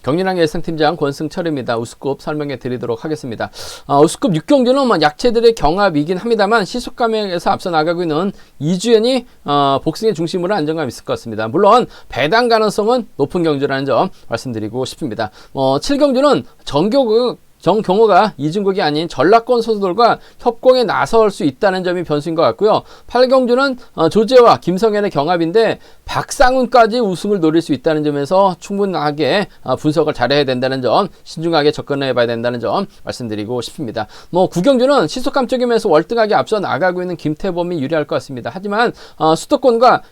경륜왕 예상팀장 권승철입니다. 우스급 설명해 드리도록 하겠습니다. 우스급 6경주는 약체들의 경합이긴 합니다만 시속감에서 앞서 나가고 있는 이주연이 복승의 중심으로 안정감 있을 것 같습니다. 물론 배당 가능성은 높은 경주라는 점 말씀드리고 싶습니다. 7경주는 정경호가 이중국이 아닌 전라권 선수들과 협공에 나설 수 있다는 점이 변수인 것 같고요. 8경주는 조재와 김성현의 경합인데 박상훈까지 우승을 노릴 수 있다는 점에서 충분하게 분석을 잘해야 된다는 점, 신중하게 접근해 봐야 된다는 점 말씀드리고 싶습니다. 9경주는 시속감적인 면에서 월등하게 앞서 나가고 있는 김태범이 유리할 것 같습니다. 하지만 수도권과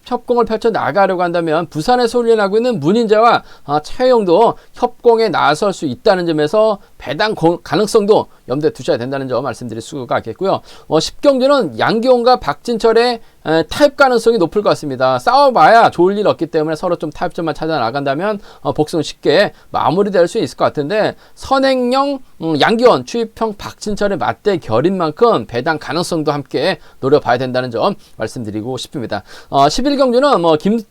협공을 펼쳐 나가려고 한다면 부산에서 훈련하고 있는 문인재와 차영도 협공에 나설 수 있다는 점에서 배당 가능성도 염두에 두셔야 된다는 점 말씀드릴 수가 있겠고요. 10경주는 양기홍과 박진철의 타협 가능성이 높을 것 같습니다. 싸워봐야 좋을 일 없기 때문에 서로 좀 타협점만 찾아 나간다면 복승은 쉽게 마무리될 수 있을 것 같은데 선행영, 양기원, 추입형, 박진철의 맞대결인 만큼 배당 가능성도 함께 노려봐야 된다는 점 말씀드리고 싶습니다. 11경주는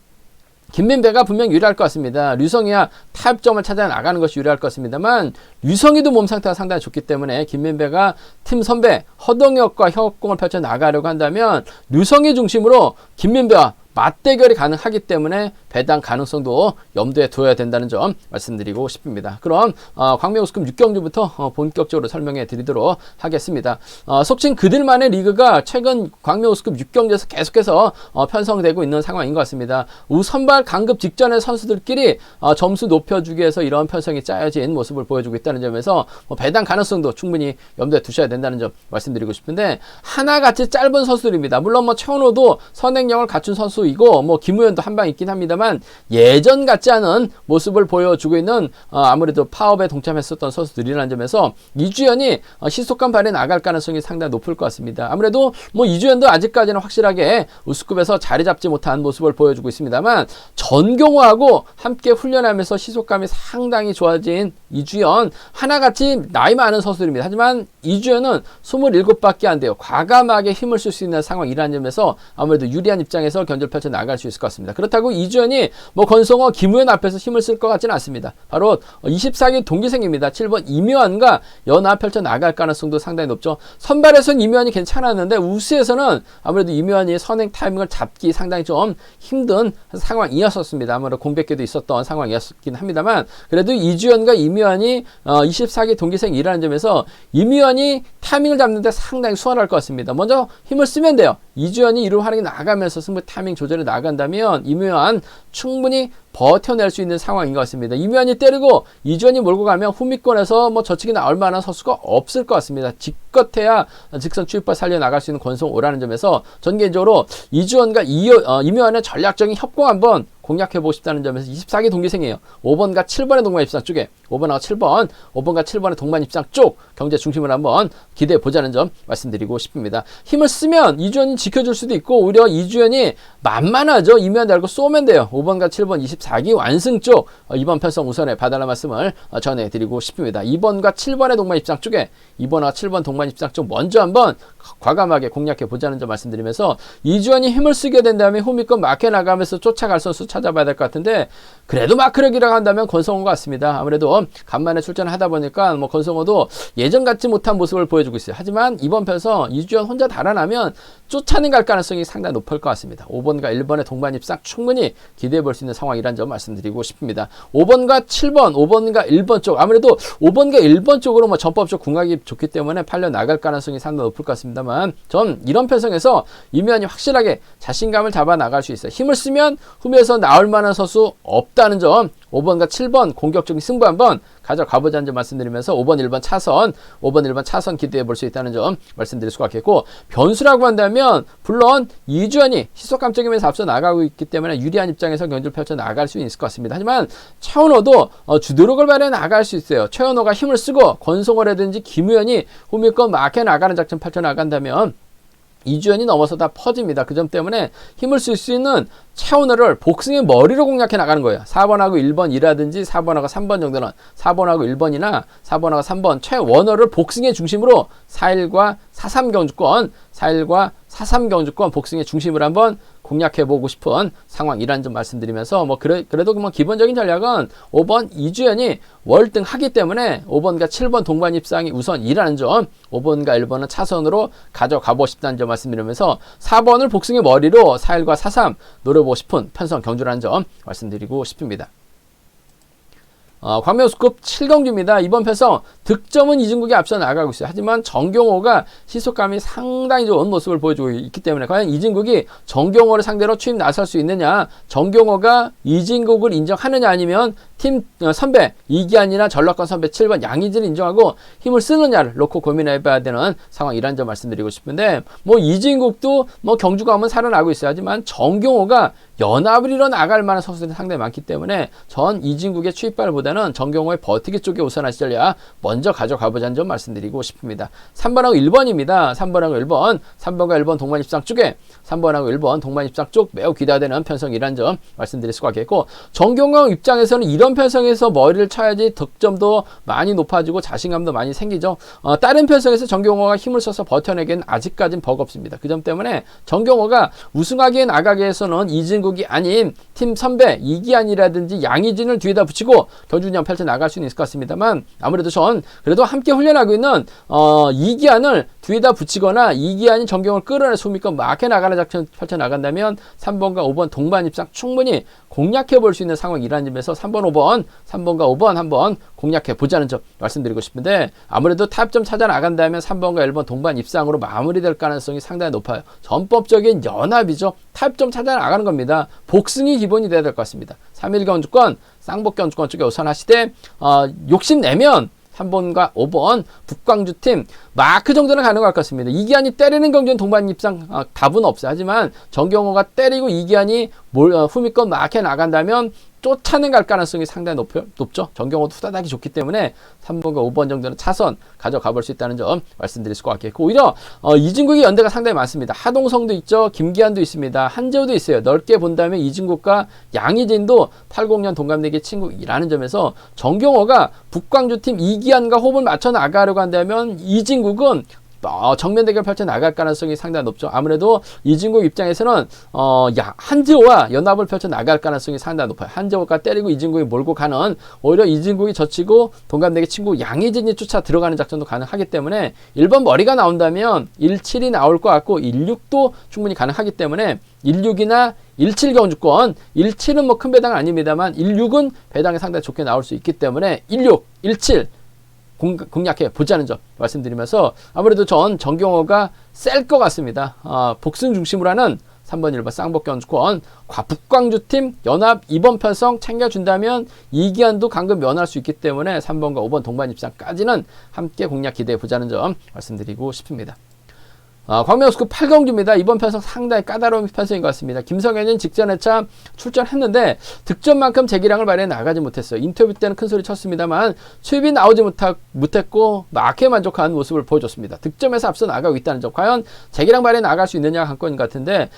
김민배가 분명 유리할 것 같습니다. 류성이야 타협점을 찾아 나가는 것이 유리할 것 같습니다만 류성이도 몸 상태가 상당히 좋기 때문에 김민배가 팀 선배 허동혁과 협공을 펼쳐 나가려고 한다면 류성이 중심으로 김민배와 맞대결이 가능하기 때문에 배당 가능성도 염두에 둬야 된다는 점 말씀드리고 싶습니다. 그럼 광명우스급 6경주부터 본격적으로 설명해 드리도록 하겠습니다. 속칭 그들만의 리그가 최근 광명우스급 6경주에서 계속해서 편성되고 있는 상황인 것 같습니다. 우선발 강급 직전의 선수들끼리 점수 높여주기 위해서 이런 편성이 짜여진 모습을 보여주고 있다는 점에서 배당 가능성도 충분히 염두에 두셔야 된다는 점 말씀드리고 싶은데 하나같이 짧은 선수들입니다. 물론 최원호도 선행력을 갖춘 선수이고 김우현도 한 방 있긴 합니다만 예전 같지 않은 모습을 보여주고 있는 아무래도 파업에 동참했었던 선수들이라는 점에서 이주연이 시속감 발휘 나갈 가능성이 상당히 높을 것 같습니다. 아무래도 이주연도 아직까지는 확실하게 우스급에서 자리 잡지 못한 모습을 보여주고 있습니다만 전경호하고 함께 훈련하면서 시속감이 상당히 좋아진 이주연 하나같이 나이 많은 선수들입니다. 하지만 이주연은 27밖에 안 돼요. 과감하게 힘을 쓸 수 있는 상황이라는 점에서 아무래도 유리한 입장에서 견제를 펼쳐 나갈 수 있을 것 같습니다. 그렇다고 이주연이 권성호, 김우현 앞에서 힘을 쓸 것 같지는 않습니다. 바로 24기 동기생입니다. 7번 이묘한과 연합 펼쳐 나갈 가능성도 상당히 높죠. 선발에서는 이묘한이 괜찮았는데 우수에서는 아무래도 이묘한이 선행 타이밍을 잡기 상당히 좀 힘든 상황이었습니다. 아무래도 공백기도 있었던 상황이었긴 합니다만 그래도 이주연과 이묘한이 24기 동기생이라는 점에서 이묘한이 타이밍을 잡는데 상당히 수월할 것 같습니다. 먼저 힘을 쓰면 돼요. 이주연이 이루 활약이 나가면서 승부 타이밍 조절이 나간다면 이묘한 충분히 버텨낼 수 있는 상황인 것 같습니다. 이묘한이 때리고 이주연이 몰고 가면 후미권에서 저측이 나올 만한 선수가 없을 것 같습니다. 기껏해야 직선 추입발 살려나갈 수 있는 권성호라는 점에서 전 개인적으로 이주연과 이묘한의 전략적인 협공 한번 공략해보고 싶다는 점에서 24기 동기생이에요. 5번과 7번의 동반 입상 쪽에 5번과 7번의 동반 입상 쪽 경제 중심을 한번 기대해보자는 점 말씀드리고 싶습니다. 힘을 쓰면 이주연이 지켜줄 수도 있고 오히려 이주연이 만만하죠. 이묘한데 알고 쏘면 돼요. 5번과 7번 24기 완승 쪽 이번 편성 우선에 봐달라는 말씀을 전해드리고 싶습니다. 2번과 7번의 동반 입상 쪽에 2번과 7번 동반 입상 쪽 먼저 한번 과감하게 공략해보자는 점 말씀드리면서 이주연이 힘을 쓰게 된다면 후미권 막혀 나가면서 쫓아갈 선수 찾아봐야 될 것 같은데 그래도 마크력이라고 한다면 권성호 같습니다. 아무래도 간만에 출전을 하다 보니까 권성호도 예전 같지 못한 모습을 보여주고 있어요. 하지만 이번 편성 이주연 혼자 달아나면 쫓아내갈 가능성이 상당히 높을 것 같습니다. 5번과 1번의 동반 입상 충분히 기대해 볼 수 있는 상황이라는 점 말씀드리고 싶습니다. 5번과 7번, 5번과 1번 쪽 아무래도 5번과 1번 쪽으로 전법적 궁합이 좋기 때문에 팔려 나갈 가능성이 상당히 높을 것 같습니다만 전 이런 편성에서 이묘한이 확실하게 자신감을 잡아 나갈 수 있어요. 힘을 쓰면 후미에서 나올 만한 선수 없다는 점 5번과 7번 공격적인 승부 한번 가져가보자는 점 말씀드리면서 5번, 1번 차선 기대해 볼 수 있다는 점 말씀드릴 수가 있겠고 변수라고 한다면 물론 이주연이 시속감적이면서 앞서 나가고 있기 때문에 유리한 입장에서 경기를 펼쳐 나갈 수 있을 것 같습니다. 하지만 최원호도 주도력을 발휘해 나갈 수 있어요. 최원호가 힘을 쓰고 권성호라든지 김우현이 후미권 막혀 나가는 작전 펼쳐 나간다면 이주연이 넘어서 다 퍼집니다. 그 점 때문에 힘을 쓸 수 있는 최원호를 복승의 머리로 공략해 나가는 거예요. 4번하고 1번이라든지 4번하고 3번 정도는 4번하고 1번이나 4번하고 3번 최원호를 복승의 중심으로 4.1과 4.3 경주권 복승의 중심을 한번 공략해보고 싶은 상황이라는 점 말씀드리면서 그래도 뭐 기본적인 전략은 5번 이주연이 월등 하기 때문에 5번과 7번 동반 입상이 우선이라는 점, 5번과 1번은 차선으로 가져가고 싶다는 점 말씀드리면서 4번을 복승의 머리로 4-1과 4-3 노려보고 싶은 편성 경주라는 점 말씀드리고 싶습니다. 광명우스컵 7경주입니다. 이번 편성 득점은 이진국이 앞서 나가고 있어요. 하지만 정경호가 시속감이 상당히 좋은 모습을 보여주고 있기 때문에 과연 이진국이 정경호를 상대로 추임 나설 수 있느냐, 정경호가 이진국을 인정하느냐, 아니면 팀 선배 이기안이나 전락권 선배 7번 양의진을 인정하고 힘을 쓰느냐를 놓고 고민해봐야 되는 상황이라는 점 말씀드리고 싶은데, 뭐 이진국도 뭐 경주감은 살아나고 있어요. 하지만 정경호가 연합을 이뤄 나갈 만한 선수들이 상당히 많기 때문에 전 이진국의 추입발보다는 정경호의 버티기 쪽에 우선하시 전략 먼저 가져가보자는 점 말씀드리고 싶습니다. 3번하고 1번입니다. 3번하고 1번, 3번과 1번 동반 입상 쪽에 3번하고 1번 동반 입상 쪽 매우 기대되는 편성이라는 점 말씀드릴 수가 있겠고, 정경호 입장에서는 이런 편성에서 머리를 쳐야지 득점도 많이 높아지고 자신감도 많이 생기죠. 다른 편성에서 정경호가 힘을 써서 버텨내기엔 아직까지는 버겁습니다. 그 점 때문에 정경호가 우승하기에 나가기 위해서는 이진국이 아닌 팀 선배 이기안이라든지 양의진을 뒤에다 붙이고 경주전 펼쳐 나갈 수는 있을 것 같습니다만, 아무래도 전 그래도 함께 훈련하고 있는 이기안을 뒤에다 붙이거나 이기안이 정경호를 끌어내 소미껏 막혀 나가는 작전 펼쳐 나간다면 3번과 5번 동반 입상 충분히 공략해 볼 수 있는 상황이라는 점에서 3번, 5번, 3번과 5번 한번 공략해 보자는 점 말씀드리고 싶은데, 아무래도 타협점 찾아 나간다면 3번과 1번 동반 입상으로 마무리될 가능성이 상당히 높아요. 전법적인 연합이죠. 타협점 찾아 나가는 겁니다. 복승이 기본이 돼야 될 것 같습니다. 3일 경주권, 쌍복 경주권 쪽에 우선하시되 욕심내면 3번과 5번 북광주팀 마크 정도는 가능할 것 같습니다. 이기안이 때리는 경주는 동반 입상 답은 없어요. 하지만 정경호가 때리고 이기안이 후미껏 막혀 나간다면 쫓아내 갈 가능성이 상당히 높죠. 정경호도 후다닥이 좋기 때문에 3번과 5번 정도는 차선 가져가 볼 수 있다는 점 말씀드릴 수 같겠고, 오히려 이진국이 연대가 상당히 많습니다. 하동성도 있죠. 김기환도 있습니다. 한재호도 있어요. 넓게 본다면 이진국과 양의진도 80년 동갑내기 친구라는 점에서 정경호가 북광주팀 이기환과 호흡을 맞춰 나가려고 한다면 이진국은 정면 대결 펼쳐 나갈 가능성이 상당히 높죠. 아무래도 이진국 입장에서는 한재호와 연합을 펼쳐 나갈 가능성이 상당히 높아요. 한재호가 때리고 이진국이 몰고 가는, 오히려 이진국이 젖히고 동갑내기 친구 양의진이 쫓아 들어가는 작전도 가능하기 때문에 1번 머리가 나온다면 17이 나올 것 같고 16도 충분히 가능하기 때문에 16이나 17 경주권, 17은 뭐 큰 배당은 아닙니다만 16은 배당이 상당히 좋게 나올 수 있기 때문에 16, 17 공략해 보자는 점 말씀드리면서, 아무래도 전 정경호가 셀 것 같습니다. 복승 중심으로 하는 3번 1번 쌍복 경주권, 북광주팀 연합 2번 편성 챙겨준다면 이기안도 강금 면할 수 있기 때문에 3번과 5번 동반 입상까지는 함께 공략 기대해 보자는 점 말씀드리고 싶습니다. 광명우스컵 8경주입니다. 이번 편성 상당히 까다로운 편성인 것 같습니다. 김성현은 직전에 참 출전했는데 득점만큼 재기량을 발휘해 나가지 못했어요. 인터뷰 때는 큰 소리 쳤습니다만 수입이 나오지 못했고 막에 만족한 모습을 보여줬습니다. 득점에서 앞서 나가고 있다는 점, 과연 재기량 발휘해 나갈 수 있느냐가 관건인 것 같은데,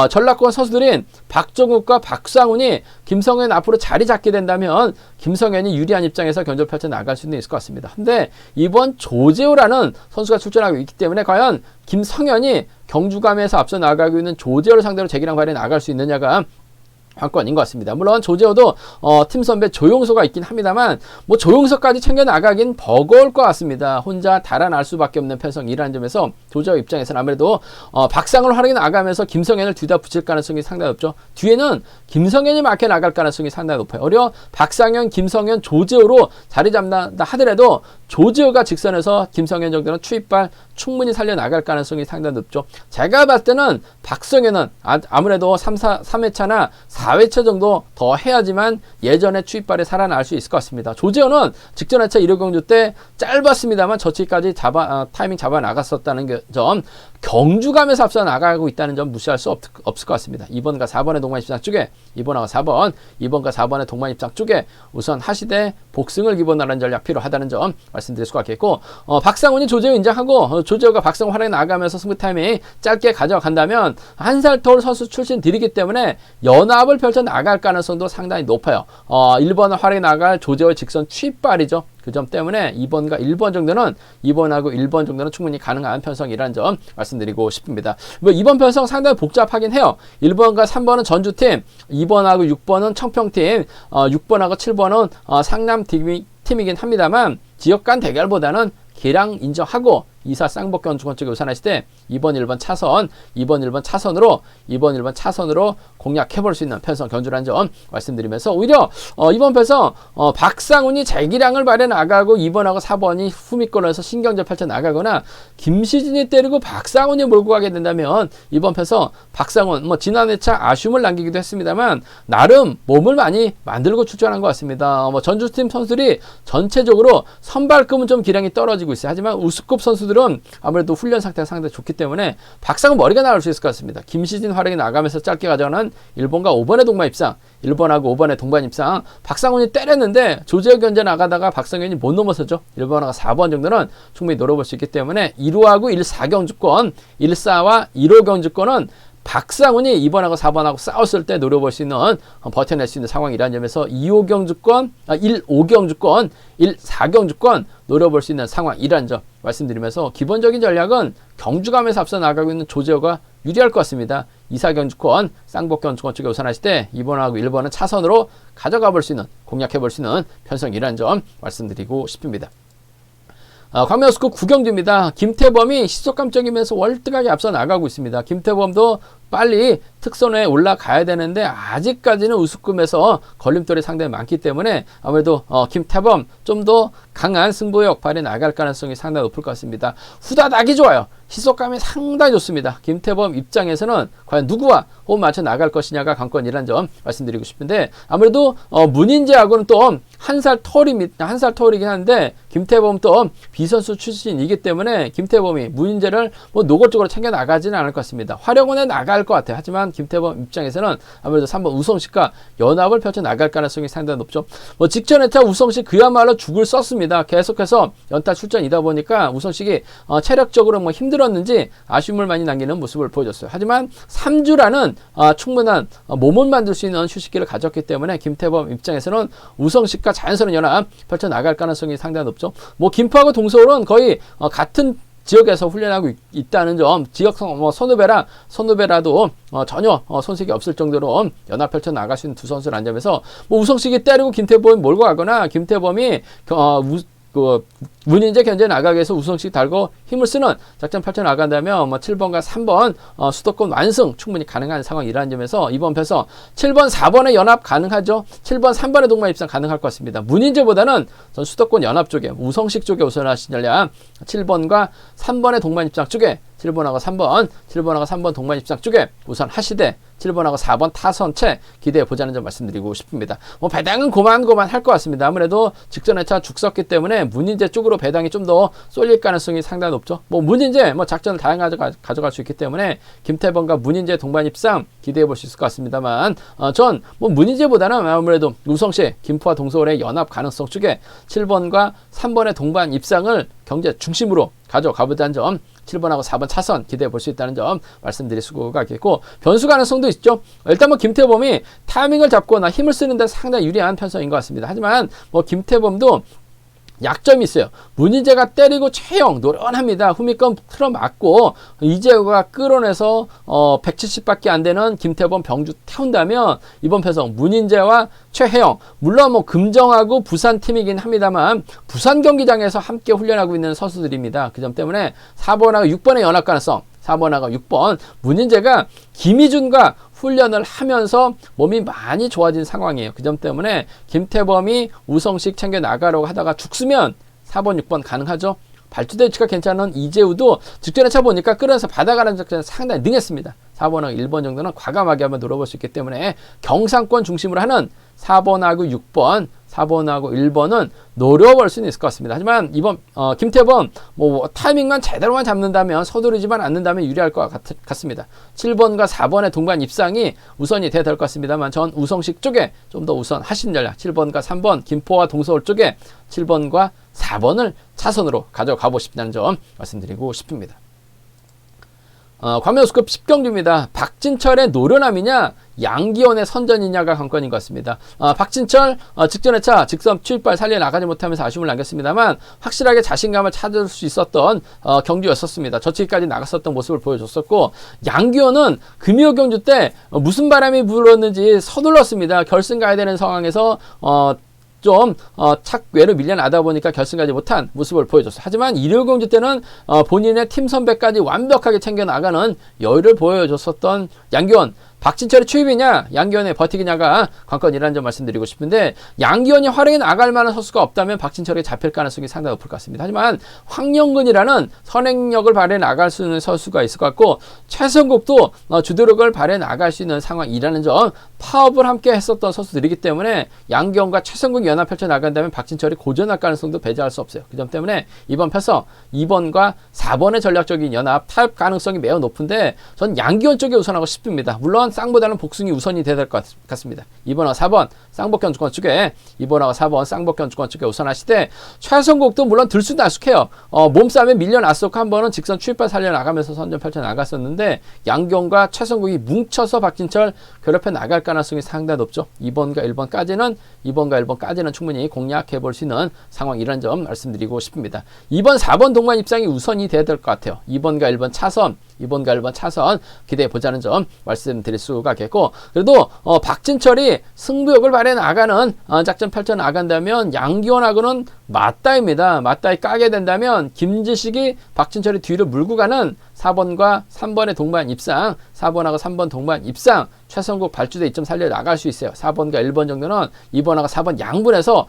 전라권 선수들인 박정욱과 박상훈이 김성현 앞으로 자리 잡게 된다면 김성현이 유리한 입장에서 견제를 펼쳐 나갈 수는 있을 것 같습니다. 근데 이번 조재호라는 선수가 출전하고 있기 때문에 과연 김성현이 경주감에서 앞서 나가고 있는 조재호를 상대로 재기량 발휘해 나갈 수 있느냐가 관건인 것 같습니다. 물론 조재호도 팀 선배 조용서가 있긴 합니다만 뭐 조용서까지 챙겨 나가긴 버거울 것 같습니다. 혼자 달아날 수밖에 없는 편성이라는 점에서 조재호 입장에서는 아무래도 박상을 활용해 나가면서 김성현을 뒤다 붙일 가능성이 상당히 높죠. 뒤에는 김성현이 막혀 나갈 가능성이 상당히 높아요. 오히려 박상현, 김성현, 조재호로 자리 잡는다 하더라도 조재호가 직선에서 김성현 정도는 추입발 충분히 살려나갈 가능성이 상당히 높죠. 제가 봤을 때는 박성현은 아무래도 3회차나 4회차 정도 더 해야지만 예전에 추입발에 살아날 수 있을 것 같습니다. 조재호는 직전 회차 1호 경주 때 짧았습니다만 저치까지 타이밍 잡아 나갔었다는 점, 경주감에서 앞서 나가고 있다는 점 무시할 수 없을 것 같습니다. 2번과 4번의 동반 입상 쪽에 2번하고 4번, 2번과 4번의 동반 입상 쪽에 우선 하시되 복승을 기본으로 하는 전략 필요하다는 점 말씀드릴 수가 있겠고, 박상훈이 조재호 인정하고 조재호가 박상훈 활약에 나가면서 승부 타이밍 짧게 가져간다면 한 살 터울 선수 출신들이기 때문에 연합을 펼쳐 나갈 가능성도 상당히 높아요. 1번 활약에 나갈 조재호의 직선 추입발이죠. 그 점 때문에 2번과 1번 정도는 2번하고 1번 정도는 충분히 가능한 편성이라는 점 말씀드리고 싶습니다. 뭐 2번 편성 상당히 복잡하긴 해요. 1번과 3번은 전주팀, 2번하고 6번은 청평팀, 6번하고 7번은 상남팀이긴 합니다만 지역 간 대결보다는 기량 인정하고 2사 쌍복견 주권 쪽에 우선하실 때 2번 1번 차선, 2번 1번 차선으로 공략해 볼 수 있는 편성 견주라는 점 말씀드리면서 오히려 이번 편성 박상훈이 재기량을 발휘해 나가고 2번하고 4번이 후미권에서 신경전 펼쳐 나가거나 김시진이 때리고 박상훈이 몰고 가게 된다면 이번 편성 박상훈 뭐 지난 회차 아쉬움을 남기기도 했습니다만 나름 몸을 많이 만들고 출전한 것 같습니다. 전주팀 선수들이 전체적으로 선발급은 좀 기량이 떨어지고 있어요. 하지만 우수급 선수들은 아무래도 훈련 상태가 상당히 좋기 때문에 박상훈 머리가 나올 수 있을 것 같습니다. 김시진 활약이 나가면서 짧게 가져가는 1번과 5번의 동반 입상, 1번하고 5번의 동반 입상, 박상훈이 때렸는데 조재혁 견제 나가다가 박상훈이 못 넘어서죠. 1번하고 4번 정도는 충분히 노려볼 수 있기 때문에 1호하고 1사 경주권, 1사와 1호 경주권은 박상훈이 2번하고 4번하고 싸웠을 때 노려볼 수 있는 버텨낼 수 있는 상황이라는 점에서 2호 경주권, 1호 경주권, 1사 경주권 노려볼 수 있는 상황이라는 점 말씀드리면서 기본적인 전략은 경주감에서 앞서 나가고 있는 조재호가 유리할 것 같습니다. 2사 경주권, 쌍복 경주권 쪽에 우선하실 때 2번하고 1번은 차선으로 가져가 볼 수 있는, 공략해 볼 수 있는 편성이라는 점 말씀드리고 싶습니다. 광명우스컵 9경주입니다. 김태범이 시속감적이면서 월등하게 앞서 나가고 있습니다. 김태범도 빨리 특선에 올라가야 되는데 아직까지는 우승급에서 걸림돌이 상당히 많기 때문에 아무래도 김태범 좀 더 강한 승부의 역할에 나갈 가능성이 상당히 높을 것 같습니다. 후다닥이 좋아요. 시속감이 상당히 좋습니다. 김태범 입장에서는 과연 누구와 호흡 맞춰 나갈 것이냐가 관건이라는 점 말씀드리고 싶은데 아무래도 문인재하고는 또 한 살 터울이긴 한데 김태범 또 비선수 출신이기 때문에 김태범이 문인재를 뭐 노골적으로 챙겨 나가지는 않을 것 같습니다. 활용원에 나갈 것 같아요. 하지만 김태범 입장에서는 아무래도 3번 우성식과 연합을 펼쳐 나갈 가능성이 상당히 높죠. 직전 회차 우성식 그야말로 죽을 썼습니다. 계속해서 연타 출전이다 보니까 우성식이 체력적으로 뭐 힘들었는지 아쉬움을 많이 남기는 모습을 보여줬어요. 하지만 3주라는 충분한 몸을 만들 수 있는 휴식기를 가졌기 때문에 김태범 입장에서는 우성식과 자연스러운 연합 펼쳐 나갈 가능성이 상당히 높죠. 김포하고 동서울은 거의 같은 지역에서 훈련하고 있다는 점, 지역성 선후배라도 전혀 손색이 없을 정도로 연합 펼쳐 나갈 수 있는 두 선수라는 점에서 우성식이 때리고 김태범이 몰고 가거나 김태범이 문인재 견제 나가기 위해서 우성식 달고 힘을 쓰는 작전 펼쳐 나간다면 7번과 3번 수도권 완승 충분히 가능한 상황이라는 점에서 이번 편성 7번 4번의 연합 가능하죠. 7번 3번의 동반 입상 가능할 것 같습니다. 문인재보다는 전 수도권 연합 쪽에 우성식 쪽에 우선하신 전략 7번과 3번의 동반 입상 쪽에 7번하고 3번 동반 입상 쪽에 우선 하시되 7번하고 4번 타선체 기대해 보자는 점 말씀드리고 싶습니다. 배당은 고만 할 것 같습니다. 아무래도 직전 회차 죽 썼기 때문에 문인재 쪽으로 배당이 좀 더 쏠릴 가능성이 상당히 높죠. 문인재 작전을 다양하게 가져갈 수 있기 때문에 김태범과 문인재 동반 입상 기대해 볼 수 있을 것 같습니다만 전 문인재보다는 아무래도 우성시 김포와 동서울의 연합 가능성 쪽에 7번과 3번의 동반 입상을 경제 중심으로 가져가보자는 점 7번하고 4번 차선 기대해 볼 수 있다는 점 말씀드릴 수가 있겠고 변수 가능성도 있죠. 일단 김태범이 타이밍을 잡거나 힘을 쓰는 데 상당히 유리한 편성인 것 같습니다. 하지만 김태범도 약점이 있어요. 문인재가 때리고 최영 노련합니다. 후미권 틀어맞고 이재호가 끌어내서 170밖에 안 되는 김태범 병주 태운다면 이번 편성 문인재와 최혜영 물론 금정하고 부산 팀이긴 합니다만 부산 경기장에서 함께 훈련하고 있는 선수들입니다. 그 점 때문에 4번하고 6번의 연합 가능성 4번하고 6번 문인재가 김희준과 훈련을 하면서 몸이 많이 좋아진 상황이에요. 그 점 때문에 김태범이 우성식 챙겨 나가려고 하다가 죽으면 4번, 6번 가능하죠. 발주대 위치가 괜찮은 이재우도 직전에 차보니까 끌어서 받아가는 작전에 상당히 능했습니다. 4번하고 1번 정도는 과감하게 한번 노려볼 수 있기 때문에 경상권 중심으로 하는 4번하고 6번, 4번하고 1번은 노려볼 수는 있을 것 같습니다. 하지만 이번 김태범 타이밍만 제대로만 잡는다면 서두르지만 않는다면 유리할 것 같습니다. 7번과 4번의 동반 입상이 우선이 돼야 될 것 같습니다만 전 우성식 쪽에 좀 더 우선 하신 전략 7번과 3번 김포와 동서울 쪽에 7번과 4번을 차선으로 가져가 보십시다는 점 말씀드리고 싶습니다. 광명우스급 10경주입니다. 박진철의 노련함이냐 양기원의 선전이냐가 관건인 것 같습니다. 박진철 직전의 차 직선 추입발 살려나가지 못하면서 아쉬움을 남겼습니다만 확실하게 자신감을 찾을 수 있었던 경주였었습니다. 저치기까지 나갔었던 모습을 보여줬었고, 양기원은 금요 경주 때 무슨 바람이 불었는지 서둘렀습니다. 결승 가야 되는 상황에서 착외로 밀려나다 보니까 결승 가지 못한 모습을 보여줬어요. 하지만 일요 경주 때는 본인의 팀 선배까지 완벽하게 챙겨나가는 여유를 보여줬었던 양기원. 박진철의 추입이냐 양기원의 버티기냐가 관건이라는 점 말씀드리고 싶은데, 양기원이 활용해 나갈 만한 선수가 없다면 박진철에게 잡힐 가능성이 상당히 높을 것 같습니다. 하지만 황영근이라는 선행력을 발휘해 나갈 수 있는 선수가 있을 것 같고, 최성국도 주도력을 발휘해 나갈 수 있는 상황이라는 점, 파업을 함께 했었던 선수들이기 때문에 양기원과 최성국이 연합 펼쳐 나간다면 박진철이 고전할 가능성도 배제할 수 없어요. 그 점 때문에 이번 편성 2번과 4번의 전략적인 연합 타협 가능성이 매우 높은데, 전 양기원 쪽에 우선하고 싶습니다. 물론 쌍보다는 복승이 우선이 돼야 될 것 같습니다. 2번하고 4번 쌍복견 주권 쪽에, 2번하고 4번 쌍복견 주권 쪽에 우선하시되, 최성국도 물론 들쑥날쑥해요. 몸싸움에 밀려났었고 한 번은 직선 추입발 살려나가면서 선전 펼쳐 나갔었는데, 양경과 최성국이 뭉쳐서 박진철 괴롭혀 나갈 가능성이 상당히 높죠. 2번과 1번까지는 충분히 공략해 볼 수 있는 상황이라는 점 말씀드리고 싶습니다. 2번, 4번 동반 입상이 우선이 돼야 될 것 같아요. 2번과 1번 차선, 2번과 1번 차선 기대해 보자는 점 말씀드릴 수가 있겠고, 그래도 박진철이 승부욕을 발휘해 나가는 작전 펼쳐 나간다면 양기원하고는 맞다입니다. 맞다이 까게 된다면 김지식이 박진철이 뒤를 물고 가는 4번과 3번의 동반 입상, 4번하고 3번 동반 입상, 최성국 발주대 2점 살려 나갈 수 있어요. 4번과 1번 정도는 2번하고 4번 양분해서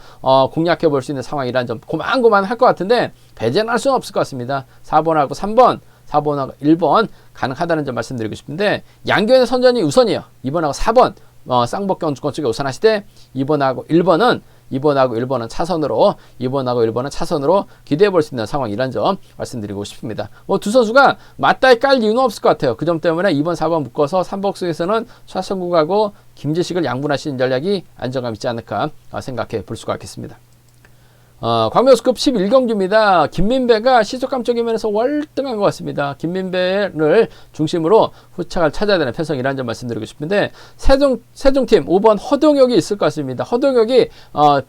공략해 볼 수 있는 상황이라는 점, 고만고만 할 것 같은데 배제는 할 수는 없을 것 같습니다. 4번하고 3번, 4번하고 1번 가능하다는 점 말씀드리고 싶은데, 양기원의 선전이 우선이에요. 2번하고 4번 쌍복경 주권 쪽에 우선하시되, 2번하고 1번은 차선으로 기대해 볼 수 있는 상황이란 점 말씀드리고 싶습니다. 두 선수가 맞다이 깔 이유는 없을 것 같아요. 그 점 때문에 2번, 4번 묶어서 3복승에서는 최성국하고 김지식을 양분하시는 전략이 안정감 있지 않을까 생각해 볼 수가 있겠습니다. 광명우스급 11경주입니다. 김민배가 시속감적인 면에서 월등한 것 같습니다. 김민배를 중심으로 후착을 찾아야 되는 편성이라는 점 말씀드리고 싶은데, 세종팀 5번 허동혁이 있을 것 같습니다. 허동혁이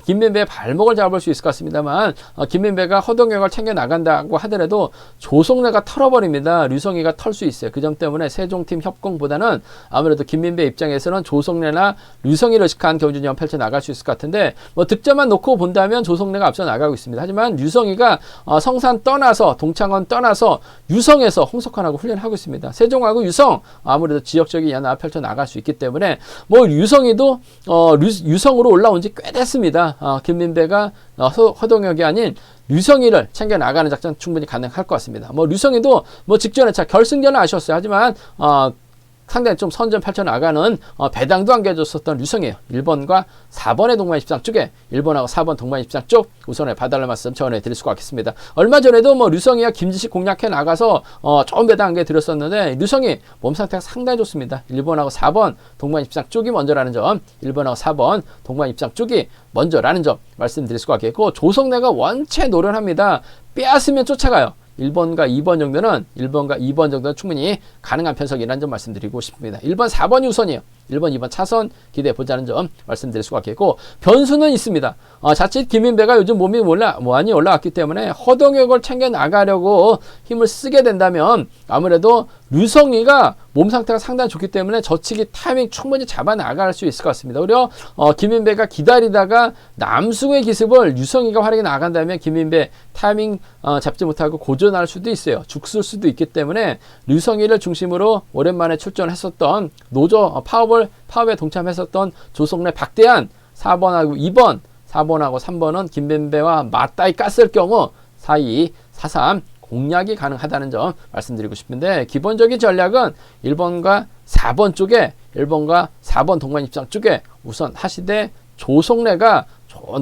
김민배의 발목을 잡을 수 있을 것 같습니다만, 김민배가 허동혁을 챙겨 나간다고 하더라도 조성래가 털어버립니다. 류성희가 털 수 있어요. 그 점 때문에 세종팀 협공보다는 아무래도 김민배 입장에서는 조성래나 류성희를 의식한 경주전 펼쳐 나갈 수 있을 것 같은데, 득점만 놓고 본다면 조성래가 앞서 나가고 있습니다. 하지만 류성희가 성산 떠나서, 동창원 떠나서 유성에서 홍석환하고 훈련하고 있습니다. 세종하고 유성 아무래도 지역적인 연합 펼쳐 나갈 수 있기 때문에 유성희도 유성으로 올라온 지 꽤 됐습니다. 김민배가 허동혁이 아닌 류성희를 챙겨 나가는 작전 충분히 가능할 것 같습니다. 류성희도 직전에 결승전은 아쉬웠어요. 하지만 상당히 좀 선전 펼쳐 나가는 배당도 안겨줬었던 류성이에요. 1번과 4번의 동반 입상 쪽에, 1번하고 4번 동반 입상 쪽 우선에 봐달라는 말씀 전해드릴 수가 있겠습니다. 얼마 전에도 류성이와 김지식 공략해 나가서 좋은 배당 안겨드렸었는데, 류성이 몸 상태가 상당히 좋습니다. 1번하고 4번 동반 입상 쪽이 먼저라는 점, 1번하고 4번 동반 입상 쪽이 먼저라는 점 말씀드릴 수가 있겠고, 조성래가 원체 노련합니다. 빼앗으면 쫓아가요. 1번과 2번 정도는 충분히 가능한 편성이라는 점 말씀드리고 싶습니다. 1번, 4번이 우선이에요. 1번, 2번 차선 기대해 보자는 점 말씀드릴 수가 있겠고, 변수는 있습니다. 자칫 김민배가 요즘 몸이 많이 올라왔기 때문에 허동혁을 챙겨 나가려고 힘을 쓰게 된다면 아무래도 류성희가 몸 상태가 상당히 좋기 때문에 저치기 타이밍 충분히 잡아 나갈 수 있을 것 같습니다. 오히려 김민배가 기다리다가 남승의 기습을 류성희가 활용해 나간다면 김민배 타이밍 잡지 못하고 고전할 수도 있어요. 죽을 수도 있기 때문에 류성희를 중심으로 오랜만에 출전했었던 노조 파업에 동참했었던 조성래, 박대한 4번하고 2번, 4번하고 3번은 김민배와 맞다이 깠을 경우 4-2, 4-3 공략이 가능하다는 점 말씀드리고 싶은데, 기본적인 전략은 1번과 4번 쪽에, 1번과 4번 동반 입장 쪽에 우선 하시되, 조성래가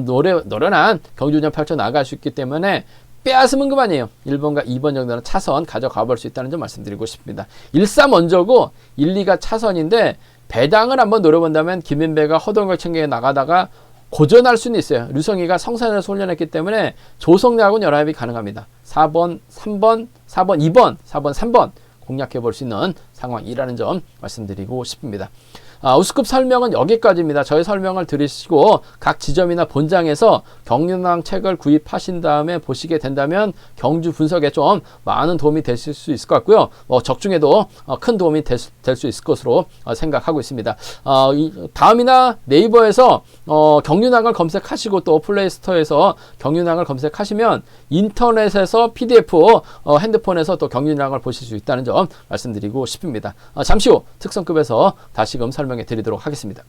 노련한 경주전 펼쳐 나갈 수 있기 때문에 빼앗으면 그만이에요. 1번과 2번 정도는 차선 가져가 볼 수 있다는 점 말씀드리고 싶습니다. 1-4 먼저고 1-2가 차선인데, 배당을 한번 노려본다면 김민배가 허동을 챙겨 나가다가 고전할 수는 있어요. 류성희가 성산에서 훈련했기 때문에 조성래하고는 연합이 가능합니다. 4번, 3번, 4번, 2번, 4번, 3번 공략해 볼 수 있는 상황이라는 점 말씀드리고 싶습니다. 우스급 설명은 여기까지입니다. 저희 설명을 들으시고 각 지점이나 본장에서 경륜왕 책을 구입하신 다음에 보시게 된다면 경주 분석에 좀 많은 도움이 되실 수 있을 것 같고요. 적중에도 큰 도움이 될 수 있을 것으로 생각하고 있습니다. 다음이나 네이버에서 경륜왕을 검색하시고 또 플레이스토어에서 경륜왕을 검색하시면 인터넷에서 PDF, 핸드폰에서 또 경륜왕을 보실 수 있다는 점 말씀드리고 싶습니다. 잠시 후 특성급에서 다시금 설명해 드리도록 하겠습니다.